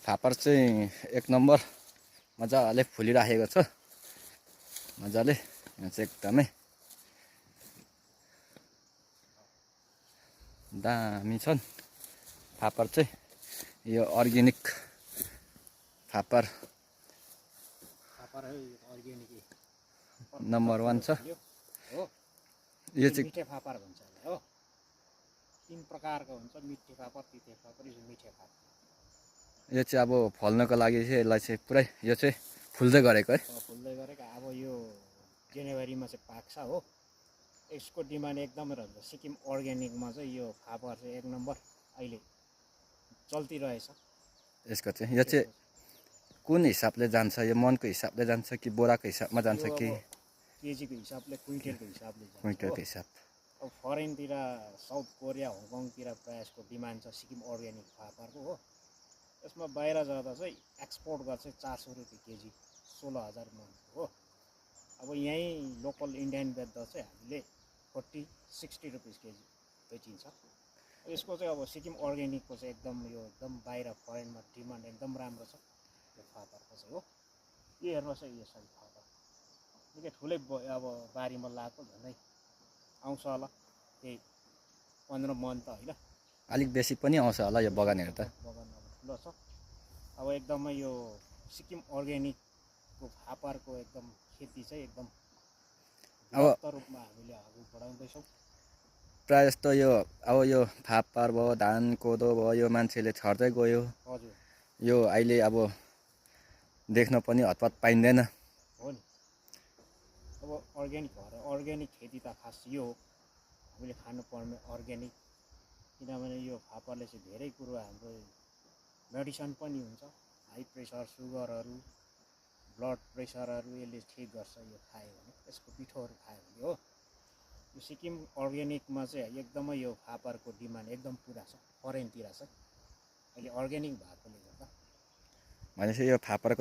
फापर चाहिँ एक नम्बर मजाले फुलिराखेको छ मजाले। यहाँ चाहिँ एकदमै दामी छन् फापर चाहिँ। यो अर्ग्यानिक फापर नम्बर 1 छ। हो यो चाहिँ मिठे फापर भन्छ हो। 3 प्रकारको हुन्छ, मिठे फापर, तिते फापर, यो मिठे फापर। यो चाहिँ अब फल्नको लागि चाहिँ यसलाई चाहिँ पुरै यो चाहिँ फुल्दै गरेको है। फुल्दै गरेको अब यो जनवरीमा चाहिँ पाक्छ हो। यसको डिमान्ड एकदमै रहन्छ। सिक्किम अर्ग्यानिकमा चाहिँ यो फापर चाहिँ एक नम्बर अहिले चल्ती रहेछ। यसको चाहिँ यो चाहिँ कुन हिसाबले जान्छ? यो मनको हिसाबले जान्छ कि बोराको हिसाबमा जान्छ कि केजीको हिसाबले, क्विन्टलको हिसाबले जान्छ। क्विन्टलको हिसाब? अब फरेनतिर साउथ कोरिया, हङकङतिर प्रायः यसको डिमान्ड छ सिक्किम अर्ग्यानिक फापरको हो। यसमा बाहिर जाँदा चाहिँ एक्सपोर्ट गर्छ 400 रुपियाँ केजी, 16,000 मन हो। अब यहीँ लोकल इन्डियन बेच्दा चाहिँ हामीले 40-60 रुपियाँ केजी बेचिन्छ। यसको चाहिँ अब सिक्किम अर्ग्यानिकको चाहिँ एकदम बाहिर फरेनमा डिमान्ड एकदम राम्रो छ यो फापरको चाहिँ हो। यो हेर्नुहोस् है, यसरी फापर निकै ठुलै अब बारीमा लगाएको झन्डै आउँछ होला त्यही 15 मन त होइन, अलिक बेसी पनि आउँछ होला यो बगानहरू त। बगान अब ठुलो छ। अब एकदमै यो सिक्किम अर्ग्यानिकको फापरको एकदम खेती चाहिँ एकदम व्यापक रूपमा हामीले अगाडि बढाउँदैछौँ। प्रायः जस्तो यो फापर भयो, धान कोदो भयो, यो मान्छेले छर्दै गयो। हजुर यो अहिले अब देख्न पनि हतपत पाइँदैन हो नि। अब अर्ग्यानिक भएर अर्ग्यानिक खेती त खास यो हो हामीले खानुपर्ने अर्ग्यानिक। किनभने यो फापरले चाहिँ धेरै कुरो हाम्रो मेडिसिन पनि हुन्छ। हाई प्रेसर, सुगरहरू, ब्लड प्रेसरहरू यसले ठिक गर्छ यो खायो भने, यसको पिठोहरू खायो भने हो। यो सिक्किम अर्ग्यानिकमा चाहिँ एकदमै यो फापरको डिमान्ड एकदम पुरा छ फरेनतिर चाहिँ अहिले अर्ग्यानिक भएकोले गर्दा। भनेपछि यो फापरको